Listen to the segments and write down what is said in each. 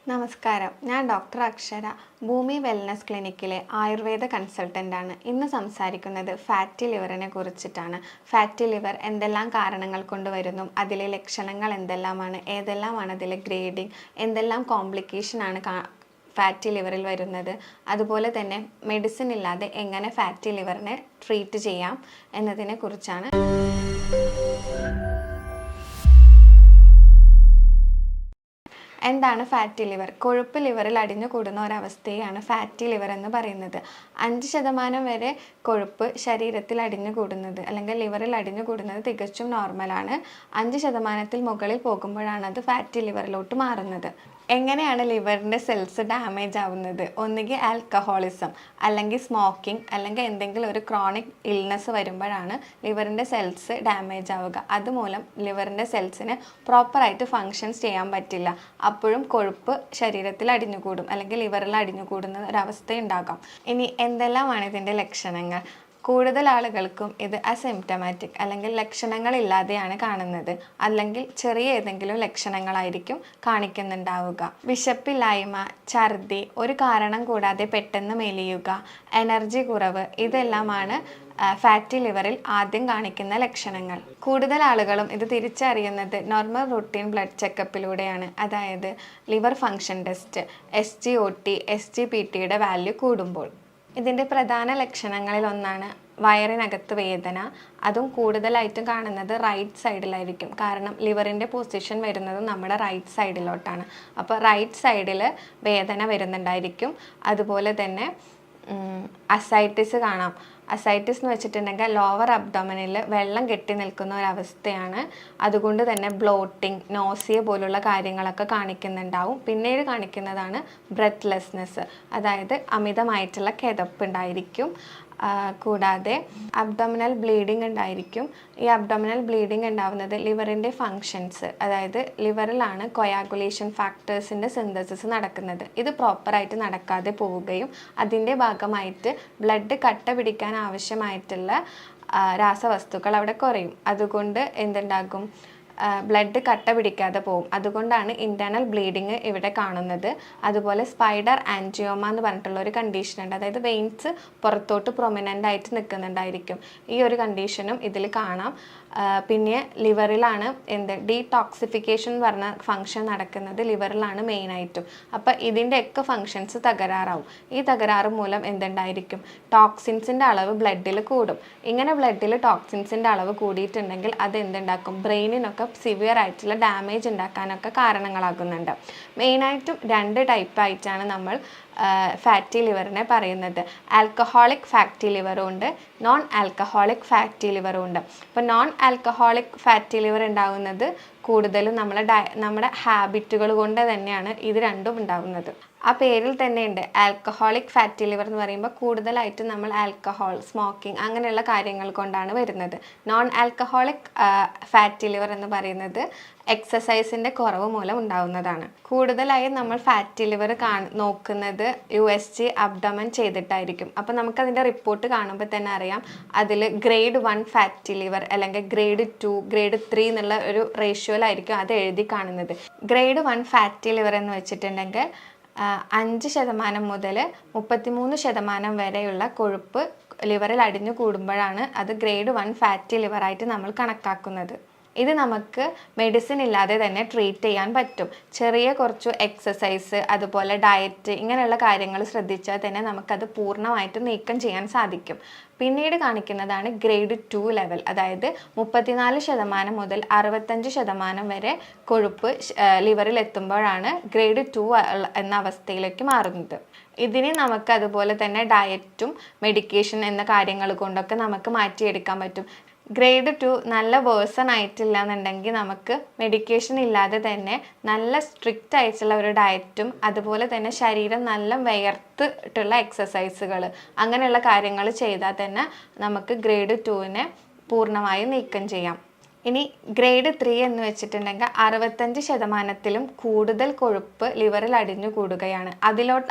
നമസ്കാരം, ഞാൻ ഡോക്ടർ അക്ഷര, ഭൂമി വെൽനസ് ക്ലിനിക്കിലെ ആയുർവേദ കൺസൾട്ടൻ്റാണ്. ഇന്ന് സംസാരിക്കുന്നത് ഫാറ്റി ലിവറിനെ കുറിച്ചിട്ടാണ്. ഫാറ്റി ലിവർ എന്തെല്ലാം കാരണങ്ങൾ കൊണ്ട് വരുന്നു, അതിലെ ലക്ഷണങ്ങൾ എന്തെല്ലാമാണ്, ഏതെല്ലാമാണ് അതിലെ ഗ്രേഡിങ്, എന്തെല്ലാം കോംപ്ലിക്കേഷനാണ് ഫാറ്റി ലിവറിൽ വരുന്നത്, അതുപോലെ തന്നെ മെഡിസിൻ ഇല്ലാതെ എങ്ങനെ ഫാറ്റി ലിവറിനെ ട്രീറ്റ് ചെയ്യാം എന്നതിനെ കുറിച്ചാണ്. എന്താണ് ഫാറ്റി ലിവർ? കൊഴുപ്പ് ലിവറിൽ അടിഞ്ഞു കൂടുന്ന ഒരവസ്ഥയാണ് ഫാറ്റി ലിവർ എന്ന് പറയുന്നത്. 5% വരെ കൊഴുപ്പ് ശരീരത്തിൽ അടിഞ്ഞു കൂടുന്നത് അല്ലെങ്കിൽ ലിവറിൽ അടിഞ്ഞു കൂടുന്നത് തികച്ചും നോർമലാണ്. 5% മുകളിൽ പോകുമ്പോഴാണ് അത് ഫാറ്റി ലിവറിലോട്ട് മാറുന്നത്. എങ്ങനെയാണ് ലിവറിൻ്റെ സെൽസ് ഡാമേജ് ആവുന്നത്? ഒന്നുകിൽ ആൽക്കഹോളിസം, അല്ലെങ്കിൽ സ്മോക്കിംഗ്, അല്ലെങ്കിൽ എന്തെങ്കിലും ഒരു ക്രോണിക് ഇൽനെസ് വരുമ്പോഴാണ് ലിവറിൻ്റെ സെൽസ് ഡാമേജ് ആവുക. അതുമൂലം ലിവറിൻ്റെ സെൽസിന് പ്രോപ്പറായിട്ട് ഫങ്ഷൻസ് ചെയ്യാൻ പറ്റില്ല. അപ്പോഴും കൊഴുപ്പ് ശരീരത്തിൽ അടിഞ്ഞുകൂടും അല്ലെങ്കിൽ ലിവറിൽ അടിഞ്ഞുകൂടുന്ന ഒരവസ്ഥയുണ്ടാകാം. ഇനി എന്തെല്ലാമാണ് ഇതിൻ്റെ ലക്ഷണങ്ങൾ? കൂടുതൽ ആളുകൾക്കും ഇത് അസിംപ്റ്റമാറ്റിക് അല്ലെങ്കിൽ ലക്ഷണങ്ങളില്ലാതെയാണ് കാണുന്നത്, അല്ലെങ്കിൽ ചെറിയ ഏതെങ്കിലും ലക്ഷണങ്ങളായിരിക്കും കാണിക്കുന്നുണ്ടാവുക. വിശപ്പില്ലായ്മ, ഛർദി, ഒരു കാരണം കൂടാതെ പെട്ടെന്ന് മെലിയുക, എനർജി കുറവ്, ഇതെല്ലാമാണ് ഫാറ്റി ലിവറിൽ ആദ്യം കാണിക്കുന്ന ലക്ഷണങ്ങൾ. കൂടുതൽ ആളുകളും ഇത് തിരിച്ചറിയുന്നത് നോർമൽ റൂട്ടീൻ ബ്ലഡ് ചെക്കപ്പിലൂടെയാണ്. അതായത് ലിവർ ഫങ്ഷൻ ടെസ്റ്റ്, SGOT, SGPTയുടെ വാല്യൂ കൂടുമ്പോൾ. ഇതിൻ്റെ പ്രധാന ലക്ഷണങ്ങളിൽ ഒന്നാണ് വയറിനകത്ത് വേദന. അതും കൂടുതലായിട്ടും കാണുന്നത് റൈറ്റ് സൈഡിലായിരിക്കും. കാരണം ലിവറിൻ്റെ പൊസിഷൻ വരുന്നത് നമ്മുടെ റൈറ്റ് സൈഡിലോട്ടാണ്. അപ്പോൾ റൈറ്റ് സൈഡിൽ വേദന വരുന്നുണ്ടായിരിക്കും. അതുപോലെ തന്നെ അസൈറ്റിസ് കാണാം. അസൈറ്റിസ് എന്ന് വെച്ചിട്ടുണ്ടെങ്കിൽ ലോവർ അബ്ഡോമിനിൽ വെള്ളം കെട്ടി നിൽക്കുന്ന ഒരവസ്ഥയാണ്. അതുകൊണ്ട് തന്നെ ബ്ലോട്ടിങ്, നോസിയ പോലുള്ള കാര്യങ്ങളൊക്കെ കാണിക്കുന്നുണ്ടാവും. പിന്നീട് കാണിക്കുന്നതാണ് ബ്രെത്ത്ലെസ്നെസ്, അതായത് അമിതമായിട്ടുള്ള കിതപ്പ് ഉണ്ടായിരിക്കും. കൂടാതെ അബ്ഡോമിനൽ ബ്ലീഡിങ് ഉണ്ടായിരിക്കും. ഈ അബ്ഡോമിനൽ ബ്ലീഡിങ് ഉണ്ടാവുന്നത് ലിവറിൻ്റെ ഫങ്ഷൻസ്, അതായത് ലിവറിലാണ് കൊയാഗുലേഷൻ ഫാക്ടേഴ്സിൻ്റെ സിന്തസിസ് നടക്കുന്നത്. ഇത് പ്രോപ്പറായിട്ട് നടക്കാതെ പോവുകയും അതിൻ്റെ ഭാഗമായിട്ട് ബ്ലഡ് കട്ട പിടിക്കാൻ ആവശ്യമായിട്ടുള്ള രാസവസ്തുക്കൾ അവിടെ കുറയും. അതുകൊണ്ട് എന്തുണ്ടാകും? ബ്ലഡ് കട്ട പിടിക്കാതെ പോകും. അതുകൊണ്ടാണ് ഇൻറ്റേർണൽ ബ്ലീഡിങ് ഇവിടെ കാണുന്നത്. അതുപോലെ സ്പൈഡർ ആൻജിയോമ എന്ന് പറഞ്ഞിട്ടുള്ള ഒരു കണ്ടീഷൻ ഉണ്ട്. അതായത് വെയിൻസ് പുറത്തോട്ട് പ്രൊമിനൻ്റ് ആയിട്ട് നിൽക്കുന്നുണ്ടായിരിക്കും. ഈ ഒരു കണ്ടീഷനും ഇതിൽ കാണാം. പിന്നെ ലിവറിലാണ് ഡീടോക്സിഫിക്കേഷൻ എന്ന് പറഞ്ഞ ഫങ്ഷൻ നടക്കുന്നത് ലിവറിലാണ് മെയിനായിട്ടും. അപ്പോൾ ഇതിൻ്റെയൊക്കെ ഫങ്ഷൻസ് തകരാറാവും. ഈ തകരാറ് മൂലം എന്തുണ്ടായിരിക്കും? ടോക്സിൻസിൻ്റെ അളവ് ബ്ലഡിൽ കൂടും. ഇങ്ങനെ ബ്ലഡിൽ ടോക്സിൻസിൻ്റെ അളവ് കൂടിയിട്ടുണ്ടെങ്കിൽ അത് എന്തുണ്ടാക്കും? ബ്രെയിനിനൊക്കെ സിവിയർ ആയിട്ടുള്ള ഡാമേജ് ഉണ്ടാക്കാനൊക്കെ കാരണങ്ങളാകുന്നുണ്ട്. മെയിനായിട്ടും 2 ടൈപ്പായിട്ടാണ് നമ്മൾ ഫാറ്റി ലിവറിനെ പറയുന്നത്. ആൽക്കഹോളിക് ഫാറ്റി ലിവറും ഉണ്ട്, നോൺ ആൽക്കഹോളിക് ഫാറ്റി ലിവറും ഉണ്ട്. അപ്പോൾ നോൺ ആൽക്കഹോളിക് ഫാറ്റി ലിവർ ഉണ്ടാകുന്നത് കൂടുതലും നമ്മുടെ ഹാബിറ്റുകൾ കൊണ്ട് തന്നെയാണ് ഇത് രണ്ടും ഉണ്ടാകുന്നത്. ആ പേരിൽ തന്നെ ഉണ്ട് ആൽക്കഹോളിക് ഫാറ്റി ലിവർ എന്ന് പറയുമ്പോൾ കൂടുതലായിട്ടും നമ്മൾ ആൽക്കഹോൾ, സ്മോക്കിംഗ് അങ്ങനെയുള്ള കാര്യങ്ങൾ കൊണ്ടാണ് വരുന്നത്. നോൺ ആൽക്കഹോളിക് ഫാറ്റി ലിവർ എന്ന് പറയുന്നത് എക്സസൈസിൻ്റെ കുറവ് മൂലം ഉണ്ടാകുന്നതാണ്. കൂടുതലായും നമ്മൾ ഫാറ്റി ലിവർ നോക്കുന്നത് USG അബ്ഡമൻ ചെയ്തിട്ടായിരിക്കും. അപ്പോൾ നമുക്കതിൻ്റെ റിപ്പോർട്ട് കാണുമ്പോൾ തന്നെ അറിയാം അതിൽ ഗ്രേഡ് 1 ഫാറ്റി ലിവർ അല്ലെങ്കിൽ ഗ്രേഡ് 2, ഗ്രേഡ് 3 എന്നുള്ള ഒരു റേഷ്യോയിലായിരിക്കും അത് എഴുതി കാണുന്നത്. ഗ്രേഡ് 1 ഫാറ്റി ലിവർ എന്ന് വെച്ചിട്ടുണ്ടെങ്കിൽ 5% മുതൽ 33% വരെയുള്ള കൊഴുപ്പ് ലിവറിൽ അടിഞ്ഞു കൂടുമ്പോഴാണ് അത് ഗ്രേഡ് 1 ഫാറ്റി ലിവറായിട്ട് നമ്മൾ കണക്കാക്കുന്നത്. ഇത് നമുക്ക് മെഡിസിൻ ഇല്ലാതെ തന്നെ ട്രീറ്റ് ചെയ്യാൻ പറ്റും. ചെറിയ കുറച്ച് എക്സസൈസ്, അതുപോലെ ഡയറ്റ്, ഇങ്ങനെയുള്ള കാര്യങ്ങൾ ശ്രദ്ധിച്ചാൽ തന്നെ നമുക്കത് പൂർണ്ണമായിട്ട് നീക്കം ചെയ്യാൻ സാധിക്കും. പിന്നീട് കാണിക്കുന്നതാണ് ഗ്രേഡ് 2 ലെവൽ, അതായത് 34% മുതൽ 65% വരെ കൊഴുപ്പ് ലിവറിൽ എത്തുമ്പോഴാണ് ഗ്രേഡ് 2 എന്ന അവസ്ഥയിലേക്ക് മാറുന്നത്. ഇതിനെ നമുക്ക് അതുപോലെ തന്നെ ഡയറ്റും മെഡിക്കേഷൻ എന്ന കാര്യങ്ങൾ കൊണ്ടൊക്കെ നമുക്ക് മാറ്റിയെടുക്കാൻ പറ്റും. ഗ്രേഡ് 2 നല്ല വേഴ്സൺ ആയിട്ടില്ല എന്നുണ്ടെങ്കിൽ നമുക്ക് മെഡിക്കേഷൻ ഇല്ലാതെ തന്നെ നല്ല സ്ട്രിക്റ്റ് ആയിട്ടുള്ള ഒരു ഡയറ്റും അതുപോലെ തന്നെ ശരീരം നല്ല വിയർത്തിട്ടുള്ള എക്സസൈസുകൾ അങ്ങനെയുള്ള കാര്യങ്ങൾ ചെയ്താൽ തന്നെ നമുക്ക് ഗ്രേഡ് 2നെ പൂർണ്ണമായും നീക്കം ചെയ്യാം. ഇനി ഗ്രേഡ് 3 എന്ന് വെച്ചിട്ടുണ്ടെങ്കിൽ 65%-ലും കൂടുതൽ കൊഴുപ്പ് ലിവറിൽ അടിഞ്ഞു കൂടുകയാണ്.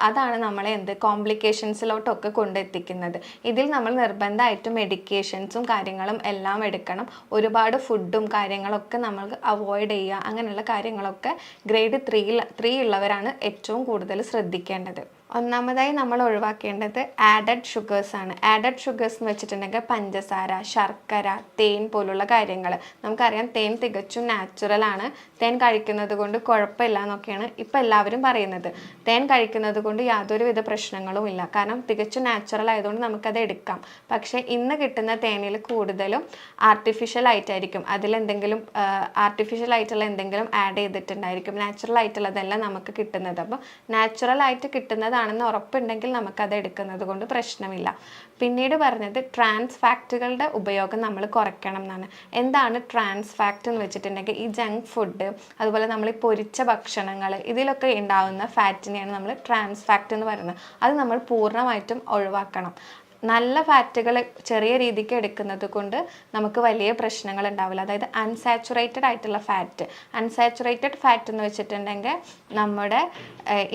അതാണ് നമ്മളെ കോംപ്ലിക്കേഷൻസിലോട്ടൊക്കെ കൊണ്ടെത്തിക്കുന്നത്. ഇതിൽ നമ്മൾ നിർബന്ധമായിട്ടും മെഡിക്കേഷൻസും കാര്യങ്ങളും എല്ലാം എടുക്കണം. ഒരുപാട് ഫുഡും കാര്യങ്ങളൊക്കെ നമ്മൾ അവോയ്ഡ് ചെയ്യുക. അങ്ങനെയുള്ള കാര്യങ്ങളൊക്കെ ഗ്രേഡ് 3 ഉള്ളവരാണ് ഏറ്റവും കൂടുതൽ ശ്രദ്ധിക്കേണ്ടത്. ഒന്നാമതായി നമ്മൾ ഒഴിവാക്കേണ്ടത് ആഡഡ് ഷുഗേഴ്സ് ആണ്. ആഡഡ് ഷുഗേഴ്സ് എന്ന് വെച്ചിട്ടുണ്ടെങ്കിൽ പഞ്ചസാര, ശർക്കര, തേൻ പോലുള്ള കാര്യങ്ങൾ. നമുക്കറിയാം തേൻ തികച്ചും നാച്ചുറലാണ്. തേൻ കഴിക്കുന്നത് കൊണ്ട് കുഴപ്പമില്ല എന്നൊക്കെയാണ് ഇപ്പം എല്ലാവരും പറയുന്നത്. തേൻ കഴിക്കുന്നത് കൊണ്ട് യാതൊരുവിധ പ്രശ്നങ്ങളും ഇല്ല. കാരണം തികച്ചും നാച്ചുറൽ ആയതുകൊണ്ട് നമുക്കത് എടുക്കാം. പക്ഷേ ഇന്ന് കിട്ടുന്ന തേനിൽ കൂടുതലും ആർട്ടിഫിഷ്യൽ ആയിട്ടായിരിക്കും. അതിലെന്തെങ്കിലും ആർട്ടിഫിഷ്യൽ ആയിട്ടുള്ള എന്തെങ്കിലും ആഡ് ചെയ്തിട്ടുണ്ടായിരിക്കും. നാച്ചുറൽ ആയിട്ടുള്ളതെല്ലാം നമുക്ക് കിട്ടുന്നത്. അപ്പം നാച്ചുറൽ ആയിട്ട് കിട്ടുന്നതാണെന്ന് ഉറപ്പുണ്ടെങ്കിൽ നമുക്കത് എടുക്കുന്നത് കൊണ്ട് പ്രശ്നമില്ല. പിന്നീട് പറഞ്ഞത് ട്രാൻസ് ഫാക്റ്റുകളുടെ ഉപയോഗം നമ്മൾ കുറയ്ക്കണം എന്നാണ്. എന്താണ് ട്രാൻസ് ഫാക്റ്റ് എന്ന് വെച്ചിട്ടുണ്ടെങ്കിൽ ഈ ജങ്ക് ഫുഡ്, അതുപോലെ നമ്മൾ ഈ പൊരിച്ച ഭക്ഷണങ്ങൾ, ഇതിലൊക്കെ ഉണ്ടാകുന്ന ഫാറ്റിനെയാണ് നമ്മൾ ട്രാൻസ് ഫാക്റ്റ് എന്ന് പറയുന്നത്. അത് നമ്മൾ പൂർണ്ണമായിട്ടും ഒഴിവാക്കണം. നല്ല ഫാറ്റുകൾ ചെറിയ രീതിക്ക് എടുക്കുന്നത് കൊണ്ട് നമുക്ക് വലിയ പ്രശ്നങ്ങൾ ഉണ്ടാവില്ല. അതായത് അൺസാച്ചുറേറ്റഡ് ആയിട്ടുള്ള അൺസാച്ചുറേറ്റഡ് ഫാറ്റ് എന്ന് വെച്ചിട്ടുണ്ടെങ്കിൽ നമ്മുടെ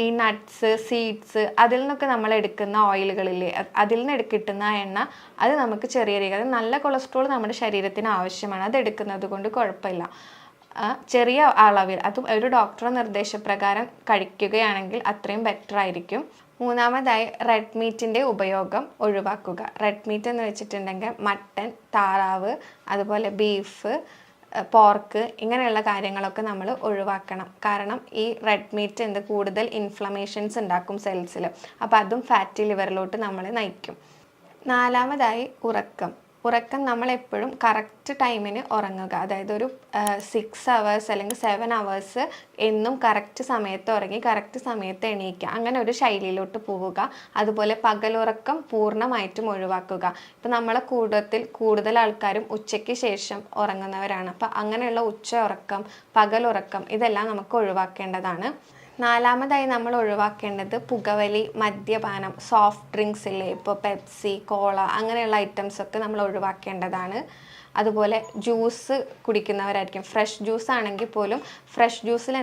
ഈ നട്ട്സ്, സീഡ്സ്, അതിൽ നിന്നൊക്കെ നമ്മൾ എടുക്കുന്ന ഓയിലുകളില്ലേ, അതിൽ നിന്ന് കിട്ടുന്ന എണ്ണ, അത് നമുക്ക് ചെറിയ രീതി, അത് നല്ല കൊളസ്ട്രോൾ നമ്മുടെ ശരീരത്തിന് ആവശ്യമാണ്. അത് എടുക്കുന്നത് കൊണ്ട് കുഴപ്പമില്ല. ചെറിയ അളവിൽ, അതും ഒരു ഡോക്ടറുടെ നിർദ്ദേശപ്രകാരം കഴിക്കുകയാണെങ്കിൽ അത്രയും ബെറ്റർ ആയിരിക്കും. മൂന്നാമതായി റെഡ് മീറ്റിൻ്റെ ഉപയോഗം ഒഴിവാക്കുക. റെഡ് മീറ്റ് എന്ന് വെച്ചിട്ടുണ്ടെങ്കിൽ മട്ടൻ, താറാവ്, അതുപോലെ ബീഫ്, പോർക്ക്, ഇങ്ങനെയുള്ള കാര്യങ്ങളൊക്കെ നമ്മൾ ഒഴിവാക്കണം. കാരണം ഈ റെഡ് മീറ്റ് കൂടുതൽ ഇൻഫ്ലമേഷൻസ് ഉണ്ടാക്കും സെൽസിൽ. അപ്പോൾ അതും ഫാറ്റി ലിവറിലോട്ട് നമ്മളെ നയിക്കും. നാലാമതായി ഉറക്കം നമ്മളെപ്പോഴും കറക്റ്റ് ടൈമിന് ഉറങ്ങുക. അതായത് ഒരു 6 hours അല്ലെങ്കിൽ 7 hours എന്നും കറക്റ്റ് സമയത്ത് ഉറങ്ങി കറക്റ്റ് സമയത്ത് എണീക്കുക. അങ്ങനെ ഒരു ശൈലിയിലോട്ട് പോവുക. അതുപോലെ പകലുറക്കം പൂർണ്ണമായിട്ടും ഒഴിവാക്കുക. ഇപ്പം നമ്മളെ കൂടുതൽ ആൾക്കാരും ഉച്ചയ്ക്ക് ശേഷം ഉറങ്ങുന്നവരാണ്. അപ്പം അങ്ങനെയുള്ള ഉച്ച ഉറക്കം, പകലുറക്കം, ഇതെല്ലാം നമുക്ക് ഒഴിവാക്കേണ്ടതാണ്. നാലാമതായി നമ്മൾ ഒഴിവാക്കേണ്ടത് പുകവലി, മദ്യപാനം, സോഫ്റ്റ് ഡ്രിങ്ക്സ് ഇല്ലേ, ഇപ്പോൾ പെപ്സി, കോള, അങ്ങനെയുള്ള ഐറ്റംസൊക്കെ നമ്മൾ ഒഴിവാക്കേണ്ടതാണ്. അതുപോലെ ജ്യൂസ് കുടിക്കുന്നവരായിരിക്കും. ഫ്രഷ് ജ്യൂസ് ആണെങ്കിൽ പോലും ഫ്രഷ് ജ്യൂസിൽ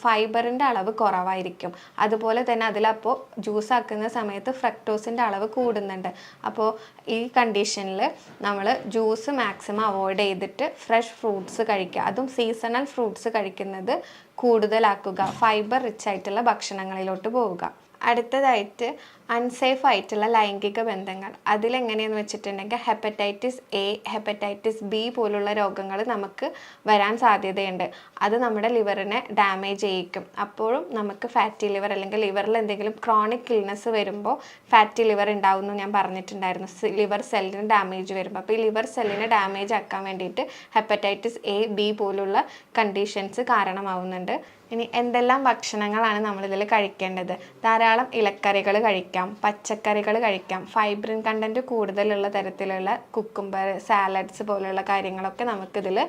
ഫൈബറിൻ്റെ അളവ് കുറവായിരിക്കും. അതുപോലെ തന്നെ അതിലപ്പോൾ ജ്യൂസ് ആക്കുന്ന സമയത്ത് ഫ്രക്ടോസിൻ്റെ അളവ് കൂടുന്നുണ്ട്. അപ്പോൾ ഈ കണ്ടീഷനിൽ നമ്മൾ ജ്യൂസ് മാക്സിമം അവോയ്ഡ് ചെയ്തിട്ട് ഫ്രഷ് ഫ്രൂട്ട്സ് കഴിക്കുക. അതും സീസണൽ ഫ്രൂട്ട്സ് കഴിക്കുന്നത് കൂടുതലാക്കുക. ഫൈബർ റിച്ച് ആയിട്ടുള്ള ഭക്ഷണങ്ങളിലോട്ട് പോവുക. അടുത്തതായിട്ട് അൺസേഫ് ആയിട്ടുള്ള ലൈംഗിക ബന്ധങ്ങൾ. അതിലെങ്ങനെയെന്ന് വെച്ചിട്ടുണ്ടെങ്കിൽ ഹെപ്പറ്റൈറ്റിസ് എ, ഹെപ്പറ്റൈറ്റിസ് ബി പോലുള്ള രോഗങ്ങൾ നമുക്ക് വരാൻ സാധ്യതയുണ്ട്. അത് നമ്മുടെ ലിവറിനെ ഡാമേജ് ചെയ്യിക്കും. അപ്പോഴും നമുക്ക് ഫാറ്റി ലിവർ അല്ലെങ്കിൽ ലിവറിൽ എന്തെങ്കിലും ക്രോണിക് ഇൽനെസ് വരുമ്പോൾ ഫാറ്റി ലിവർ ഉണ്ടാവുമെന്ന് ഞാൻ പറഞ്ഞിട്ടുണ്ടായിരുന്നു. ലിവർ സെല്ലിന് ഡാമേജ് വരുമ്പോൾ. അപ്പോൾ ഈ ലിവർ സെല്ലിനെ ഡാമേജ് ആക്കാൻ വേണ്ടിയിട്ട് ഹെപ്പറ്റൈറ്റിസ് എ, ബി പോലുള്ള കണ്ടീഷൻസ് കാരണമാവുന്നുണ്ട്. ഇനി എന്തെല്ലാം ഭക്ഷണങ്ങളാണ് നമ്മളിതിൽ കഴിക്കേണ്ടത്? ധാരാളം ഇലക്കറികൾ കഴിക്കാം, പച്ചക്കറികൾ കഴിക്കാം, ഫൈബ്രിൻ കണ്ടൻറ്റ് കൂടുതലുള്ള തരത്തിലുള്ള കുക്കുംബർ, സാലഡ്സ് പോലുള്ള കാര്യങ്ങളൊക്കെ നമുക്കിതിൽ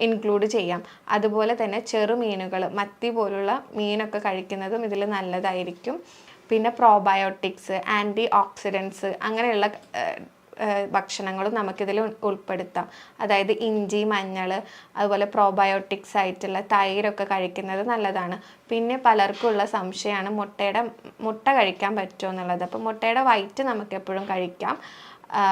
ഇൻക്ലൂഡ് ചെയ്യാം. അതുപോലെ തന്നെ ചെറുമീനുകൾ, മത്തി പോലുള്ള മീനൊക്കെ കഴിക്കുന്നതും ഇതിൽ നല്ലതായിരിക്കും. പിന്നെ പ്രോബയോട്ടിക്സ്, ആൻറ്റി ഓക്സിഡൻസ്, അങ്ങനെയുള്ള ഭക്ഷണങ്ങളും നമുക്കിതിൽ ഉൾപ്പെടുത്താം. അതായത് ഇഞ്ചി, മഞ്ഞൾ, അതുപോലെ പ്രോബയോട്ടിക്സ് ആയിട്ടുള്ള തൈരൊക്കെ കഴിക്കുന്നത് നല്ലതാണ്. പിന്നെ പലർക്കും ഉള്ള സംശയമാണ് മുട്ട കഴിക്കാൻ പറ്റുമോ എന്നുള്ളത്. അപ്പോൾ മുട്ടയുടെ വൈറ്റ് നമുക്ക് എപ്പോഴും കഴിക്കാം.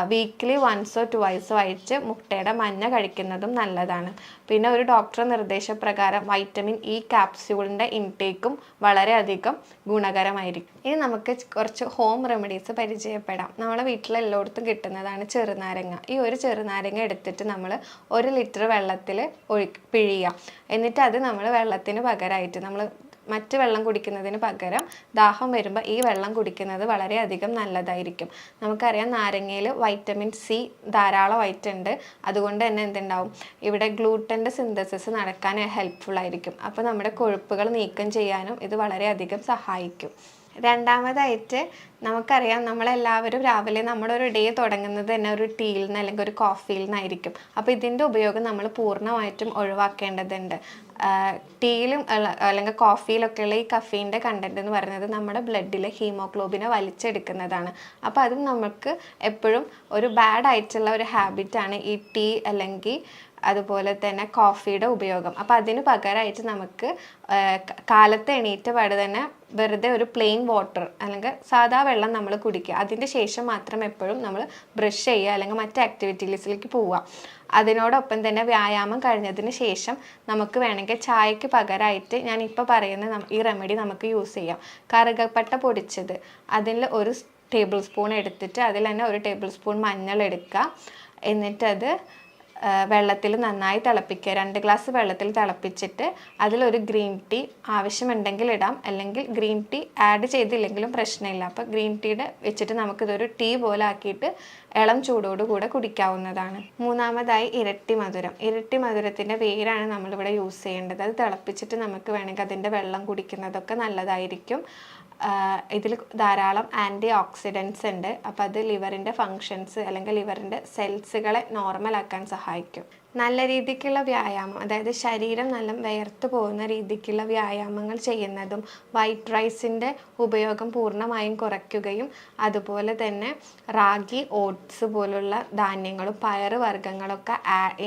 വീക്ക്ലി 1 or 2 ആയിട്ട് മുട്ടയുടെ മഞ്ഞ കഴിക്കുന്നതും നല്ലതാണ്. പിന്നെ ഒരു ഡോക്ടറുടെ നിർദ്ദേശപ്രകാരം വൈറ്റമിൻ ഇ ക്യാപ്സ്യൂളിൻ്റെ ഇൻടേക്കും വളരെയധികം ഗുണകരമായിരിക്കും. ഇനി നമുക്ക് കുറച്ച് ഹോം റെമഡീസ് പരിചയപ്പെടാം. നമ്മളെ വീട്ടിലെല്ലായിടത്തും കിട്ടുന്നതാണ് ചെറുനാരങ്ങ. ഈ ഒരു ചെറുനാരങ്ങ എടുത്തിട്ട് നമ്മൾ 1 ലിറ്റർ വെള്ളത്തിൽ പിഴിയാം. എന്നിട്ട് അത് നമ്മൾ വെള്ളത്തിന് പകരമായിട്ട് നമ്മൾ മറ്റ് വെള്ളം കുടിക്കുന്നതിന് പകരം ദാഹം വരുമ്പോൾ ഈ വെള്ളം കുടിക്കുന്നത് വളരെയധികം നല്ലതായിരിക്കും. നമുക്കറിയാം നാരങ്ങയിൽ വൈറ്റമിൻ സി ധാരാളമായിട്ടുണ്ട്. അതുകൊണ്ട് തന്നെ എന്തുണ്ടാവും, ഇവിടെ ഗ്ലൂട്ടൻ്റെ സിന്തസിസ് നടക്കാൻ ഹെൽപ്ഫുൾ ആയിരിക്കും. അപ്പോൾ നമ്മുടെ കൊഴുപ്പുകൾ നീക്കം ചെയ്യാനും ഇത് വളരെയധികം സഹായിക്കും. രണ്ടാമതായിട്ട് നമുക്കറിയാം, നമ്മളെല്ലാവരും രാവിലെ നമ്മുടെ ഒരു ഡേ തുടങ്ങുന്നത് തന്നെ ഒരു ടീയിൽ നിന്ന് അല്ലെങ്കിൽ ഒരു കോഫിയിൽ നിന്നായിരിക്കും. അപ്പോൾ ഇതിൻ്റെ ഉപയോഗം നമ്മൾ പൂർണ്ണമായിട്ടും ഒഴിവാക്കേണ്ടതുണ്ട്. ടീയിലും അല്ലെങ്കിൽ കോഫിയിലൊക്കെയുള്ള ഈ കഫീൻ്റെ കണ്ടൻറ്റ് എന്ന് പറയുന്നത് നമ്മുടെ ബ്ലഡിലെ ഹീമോഗ്ലോബിനെ വലിച്ചെടുക്കുന്നതാണ്. അപ്പോൾ അതും നമുക്ക് എപ്പോഴും ഒരു ബാഡ് ആയിട്ടുള്ള ഒരു ഹാബിറ്റാണ് ഈ ടീ അല്ലെങ്കിൽ അതുപോലെ തന്നെ കോഫിയുടെ ഉപയോഗം. അപ്പോൾ അതിന് പകരമായിട്ട് നമുക്ക് കാലത്ത് എണീറ്റ പാട് തന്നെ വെറുതെ ഒരു പ്ലെയിൻ വാട്ടർ അല്ലെങ്കിൽ സാധാ വെള്ളം നമ്മൾ കുടിക്കുക. അതിൻ്റെ ശേഷം മാത്രം എപ്പോഴും നമ്മൾ ബ്രഷ് ചെയ്യുക അല്ലെങ്കിൽ മറ്റ് ആക്ടിവിറ്റീസിലേക്ക് പോവുക. അതിനോടൊപ്പം തന്നെ വ്യായാമം കഴിഞ്ഞതിന് ശേഷം നമുക്ക് വേണമെങ്കിൽ ചായക്ക് പകരമായിട്ട് ഞാൻ ഇപ്പോൾ പറയുന്ന ഈ റെമഡി നമുക്ക് യൂസ് ചെയ്യാം. കറുകപ്പട്ട പൊടിച്ചത് അതിൽ 1 ടേബിൾ സ്പൂൺ എടുത്തിട്ട് അതിൽ തന്നെ 1 ടേബിൾ സ്പൂൺ മഞ്ഞൾ എടുക്കുക. എന്നിട്ടത് വെള്ളത്തിൽ നന്നായി തിളപ്പിക്കുക. 2 ഗ്ലാസ് വെള്ളത്തിൽ തിളപ്പിച്ചിട്ട് അതിലൊരു ഗ്രീൻ ടീ ആവശ്യമുണ്ടെങ്കിൽ ഇടാം, അല്ലെങ്കിൽ ഗ്രീൻ ടീ ആഡ് ചെയ്തില്ലെങ്കിലും പ്രശ്നമില്ല. അപ്പോൾ ഗ്രീൻ ടീയുടെ വെച്ചിട്ട് നമുക്കിതൊരു ടീ പോലെ ആക്കിയിട്ട് ഇളം ചൂടോടുകൂടെ കുടിക്കാവുന്നതാണ്. മൂന്നാമതായി ഇരട്ടി മധുരം. ഇരട്ടി മധുരത്തിൻ്റെ വേരാണ് നമ്മളിവിടെ യൂസ് ചെയ്യേണ്ടത്. അത് തിളപ്പിച്ചിട്ട് നമുക്ക് വേണമെങ്കിൽ അതിൻ്റെ വെള്ളം കുടിക്കുന്നതൊക്കെ നല്ലതായിരിക്കും. ഇതിൽ ധാരാളം ആൻറ്റി ഓക്സിഡൻസ് ഉണ്ട്. അപ്പോൾ അത് ലിവറിൻ്റെ ഫങ്ഷൻസ് അല്ലെങ്കിൽ ലിവറിൻ്റെ സെൽസുകളെ നോർമലാക്കാൻ സഹായിക്കും. നല്ല രീതിക്കുള്ള വ്യായാമം, അതായത് ശരീരം നല്ല വിയർത്ത് പോകുന്ന രീതിക്കുള്ള വ്യായാമങ്ങൾ ചെയ്യുന്നതും വൈറ്റ് റൈസിൻ്റെ ഉപയോഗം പൂർണ്ണമായും കുറയ്ക്കുകയും അതുപോലെ തന്നെ റാഗി, ഓട്സ് പോലുള്ള ധാന്യങ്ങളും പയറ് വർഗ്ഗങ്ങളൊക്കെ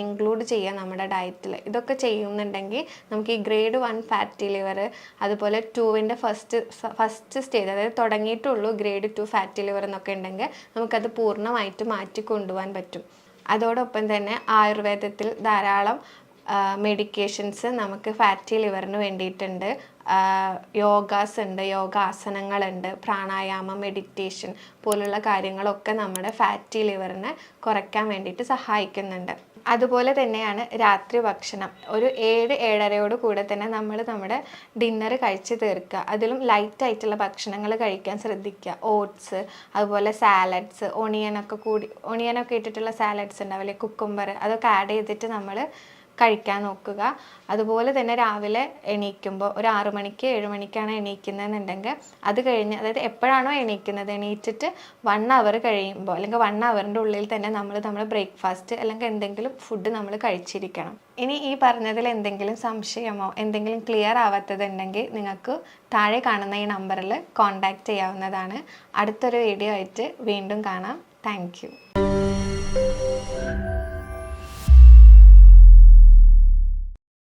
ഇൻക്ലൂഡ് ചെയ്യുക നമ്മുടെ ഡയറ്റിൽ. ഇതൊക്കെ ചെയ്യുന്നുണ്ടെങ്കിൽ നമുക്ക് ഈ ഗ്രേഡ് 1 ഫാറ്റി ലിവർ, അതുപോലെ 2ൻ്റെ ഫസ്റ്റ് സ്റ്റേജ്, അതായത് തുടങ്ങിയിട്ടുള്ളൂ ഗ്രേഡ് 2 ഫാറ്റി ലിവർ എന്നൊക്കെ ഉണ്ടെങ്കിൽ നമുക്കത് പൂർണ്ണമായിട്ട് മാറ്റി കൊണ്ടുപോകാൻ പറ്റും. അതോടൊപ്പം തന്നെ ആയുർവേദത്തിൽ ധാരാളം മെഡിക്കേഷൻസ് നമുക്ക് ഫാറ്റി ലിവറിന് വേണ്ടിയിട്ടുണ്ട്. യോഗാസ് ഉണ്ട്, യോഗാസനങ്ങളുണ്ട്, പ്രാണായാമം, മെഡിറ്റേഷൻ പോലുള്ള കാര്യങ്ങളൊക്കെ നമ്മുടെ ഫാറ്റി ലിവറിനെ കുറയ്ക്കാൻ വേണ്ടിയിട്ട് സഹായിക്കുന്നുണ്ട്. അതുപോലെ തന്നെയാണ് രാത്രി ഭക്ഷണം. ഒരു 7-7:30 കൂടെ തന്നെ നമ്മൾ നമ്മുടെ ഡിന്നർ കഴിച്ച് തീർക്കുക. അതിലും ലൈറ്റായിട്ടുള്ള ഭക്ഷണങ്ങൾ കഴിക്കാൻ ശ്രദ്ധിക്കുക. ഓട്സ്, അതുപോലെ സാലഡ്സ്, ഒണിയനൊക്കെ ഇട്ടിട്ടുള്ള സാലഡ്സ് ഉണ്ടാവില്ലേ, കുക്കുംബർ, അതൊക്കെ ആഡ് ചെയ്തിട്ട് നമ്മൾ കഴിക്കാൻ നോക്കുക. അതുപോലെ തന്നെ രാവിലെ എണീക്കുമ്പോൾ ഒരു 6 മണിക്ക് 7 മണിക്കാണ് എണീക്കുന്നതെന്നുണ്ടെങ്കിൽ അത് കഴിഞ്ഞ്, അതായത് എപ്പോഴാണോ എണീക്കുന്നത് എണീറ്റിട്ട് 1 അവർ കഴിയുമ്പോൾ അല്ലെങ്കിൽ 1 അവറിൻ്റെ ഉള്ളിൽ തന്നെ നമ്മൾ ബ്രേക്ക്ഫാസ്റ്റ് അല്ലെങ്കിൽ എന്തെങ്കിലും ഫുഡ് നമ്മൾ കഴിച്ചിരിക്കണം. ഇനി ഈ പറഞ്ഞതിൽ എന്തെങ്കിലും സംശയമോ എന്തെങ്കിലും ക്ലിയർ ആവാത്തതുണ്ടെങ്കിൽ നിങ്ങൾക്ക് താഴെ കാണുന്ന ഈ നമ്പറിൽ കോൺടാക്റ്റ് ചെയ്യാവുന്നതാണ്. അടുത്തൊരു വീഡിയോ ആയിട്ട് വീണ്ടും കാണാം. Thank you.